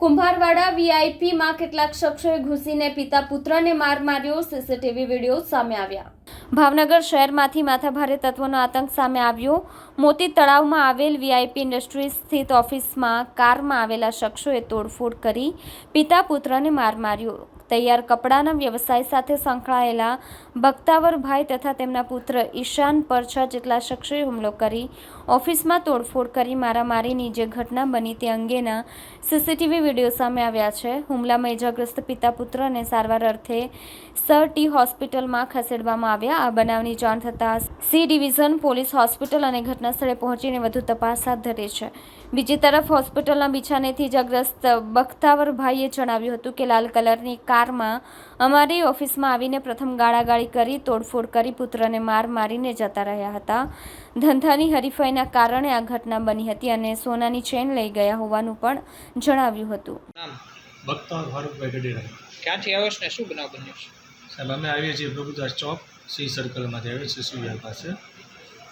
કુંભારવાડા વીઆઈપીમાં કેટલાક શખ્સોએ ઘૂસીને પિતા પુત્રને માર માર્યો, સીસીટીવી વિડીયો સામે આવ્યા। ભાવનગર શહેરમાંથી માથાભારે તત્વોનો આતંક સામે આવ્યો। મોતી તળાવમાં આવેલ વીઆઈપી ઇન્ડસ્ટ્રીઝ સ્થિત ઓફિસમાં કારમાં આવેલા શખ્સોએ તોડફોડ કરી પિતા પુત્રને માર માર્યો। તૈયાર કપડાના વ્યવસાય સાથે સંકળાયેલા બખ્તાવરભાઈ તથા તેમના પુત્ર ઈશાન પર 6 જેટલા શખ્સોએ હુમલો કરી ઓફિસમાં તોડફોડ કરી મારામારીની જે ઘટના બની તે અંગેના સીસીટીવી વિડીયો સામે આવ્યા છે। હુમલામાં ઇજાગ્રસ્ત પિતા પુત્રને સારવાર અર્થે સર હોસ્પિટલમાં ખસેડવામાં આવ્યા। આ બનાવની જાણ થતાં સી ડિવિઝન પોલીસ હોસ્પિટલ અને ઘટના સ્થળે પહોંચીને વધુ તપાસ હાથ ધરી છે। બીજી તરફ હોસ્પિટલના બિછાનેથી ઇજાગ્રસ્ત બખ્તાવરભાઈએ જણાવ્યું હતું કે લાલ કલરની કારમાં અમારી ઓફિસમાં આવીને પ્રથમ ગાળાગાળી કરી તોડફોડ કરી પુત્રને માર મારીને જતા રહ્યા હતા। ધંધાની હરીફાઈના કારણે આ ઘટના બની હતી અને સોનાની ચેન લઈ ગયા હોવાનું પણ જણાવ્યું હતું। બખ્તાવર ફારૂકભાઈ ગઢેરા। ક્યાંથી આવ્યો ને શું બનાવ બન્યો છે? સાહેબ અમે આવીએ છીએ પ્રભુદાસ ચોક સી સર્કલમાંથી આવીએ છીએ સુવિહાર પાસે,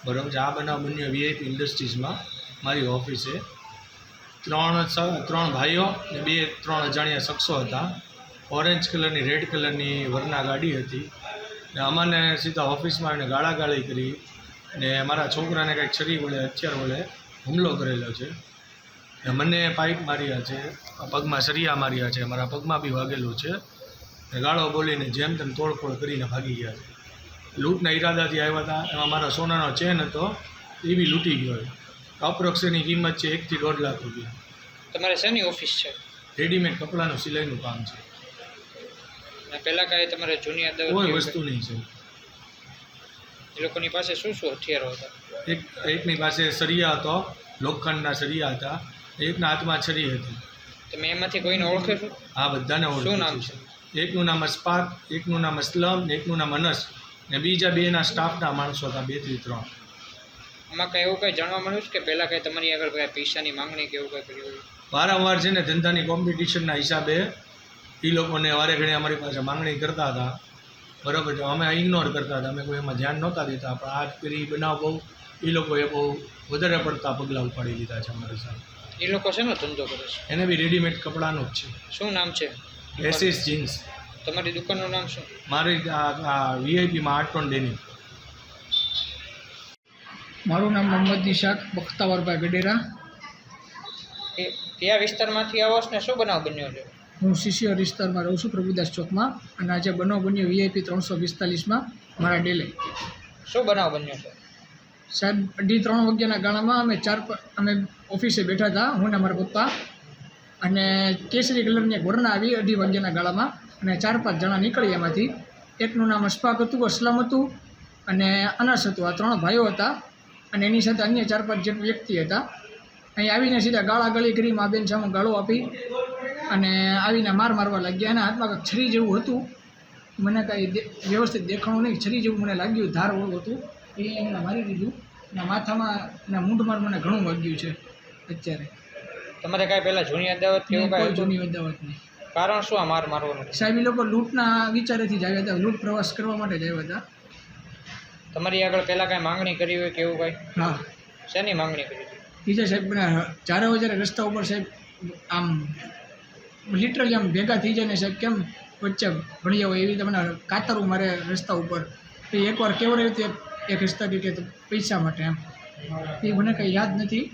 બરાબર છે। આ બનાવ બન્યો વીઆઈપી ઇન્ડસ્ટ્રીઝમાં મારી ઓફિસે। ત્રણ ભાઈઓ ને 2-3 અજાણ્યા શખ્સો હતા। ઓરેન્જ કલરની રેડ કલરની વરના ગાડી હતી ને અમને સીધા ઓફિસમાં આવીને ગાળાગાળી કરી ને મારા છોકરાને કંઈક છરી વડે હથિયાર વડે હુમલો કરેલો છે ને મને પાઇપ માર્યા છે, પગમાં સરિયા માર્યા છે, મારા પગમાં બી વાગેલું છે ને ગાળો બોલીને જેમ તેમ તોડફોડ કરીને ભાગી ગયા છે। લૂંટના ઈરાદાથી આવ્યા હતા। એમાં મારા સોનાનો ચેન હતો એ બી લૂંટી ગયો છે। અપ્રોક્સની કિંમત છે 1 થી 1.5 લાખ રૂપિયા। તમારે શેની ઓફિસ છે? રેડીમેડ કપડાનું સિલાઈનું કામ છે। પહેલાં કાંઈ તમારે જૂની અદાવત કોઈ વસ્તુ નહીં છે। એ લોકોની પાસે શું શું હથિયારો હતા? એકની પાસે સરિયા હતો, લોખંડના સરિયા હતા, એકના હાથમાં છરી હતી। તમે એમાંથી કોઈને ઓળખો છો? હા, બધાને ઓળખું। શું નામ છે? એકનું નામ અસ્પાક, એકનું નામ અસલમ ને એકનું નામ અનસ ને બીજા 2ના સ્ટાફના માણસો હતા, 2 થી 3। આમાં કંઈ એવું કંઈ જાણવા મળ્યું છે કે પહેલાં કંઈ તમારી આગળ કંઈ પૈસાની માંગણી કે એવું કંઈ કર્યું? વારંવાર છે ને ધંધાની કોમ્પિટિશનના હિસાબે એ લોકોને વારે ઘણી અમારી પાસે માંગણી કરતા હતા, બરાબર છે। અમે ઇગ્નોર કરતા હતા, અમે કોઈ એમાં ધ્યાન નહોતા દેતા, પણ આ કરી બનાવ બહુ એ લોકોએ બહુ વધારે પડતા પગલાં ઉપાડી લીધા છે અમારી સાથે। એ લોકો શેનો ધંધો કરે છે? એને બી રેડીમેડ કપડાનું જ છે। શું નામ છે? SS jeans. તમારી દુકાનનું નામ શું? મારી આ વીઆઈપીમાં આર્ટોન ડેનિમ। મારું નામ મોહમ્મદ ઇશાક બખ્તાવરભાઈ ગઢેરા। એ કયા વિસ્તારમાંથી આવો છો ને શું બનાવ બન્યો છે? હું શિશિયર વિસ્તારમાં રહું છું, પ્રભુદાસ ચોકમાં, અને આજે બનાવ બન્યો વીઆઈપી 345માં મારા ડેલે। શું બનાવ બન્યો છે? સાહેબ 2:30 વાગ્યાના ગાળામાં અમે ઓફિસે બેઠા હતા, હું ને મારા પપ્પા, અને કેસરી કલરની એક વરના આવી 2:30 વાગ્યાના ગાળામાં, અને 4-5 જણા નીકળી એમાંથી। એકનું નામ અશફાક હતું, અસલમ હતું અને અનસ હતું। આ 3 ભાઈઓ હતા અને એની સાથે અન્ય 4-5 જેટલા વ્યક્તિ હતા। અહીં આવીને સીધા ગાળાગાળી કરી, મા બેન સામે ગાળો આપી અને આવીને મારવા લાગ્યા। એના હાથમાં કંઈક છરી જેવું હતું, મને કાંઈ વ્યવસ્થિત દેખાણું નહીં, છરી જેવું મને લાગ્યું, ધાર હતું, એ એમને મારી દીધું અને માથામાં અને મૂંઢમાં મને ઘણું વાગ્યું છે અત્યારે। તમારે કાંઈ પહેલાં જૂની અદાવત કે એવું કોઈ કાંઈ? જૂની અદાવત નહીં। કારણ શું આ મારવાનું? સાહેબ એ લોકો લૂંટના વિચારેથી જ આવ્યા હતા, લૂંટ પ્રવાસ કરવા માટે જ આવ્યા હતા। તમારી આગળ પહેલાં કાંઈ માંગણી કરી હોય કે એવું કાંઈ? હા, શેની માંગણી કરી હતી? બીજા સાહેબ જ્યારે હોય જ્યારે રસ્તા ઉપર સાહેબ આમ લિટરલી આમ ભેગા થઈ જાય ને સાહેબ, કેમ વચ્ચે ભણ્યા હોય એવી તમને કાતરું મારે રસ્તા ઉપર। એ એકવાર કેવું રહ્યું હતું, એક રસ્તા કે પૈસા માટે એમ, એ મને કંઈ યાદ નથી।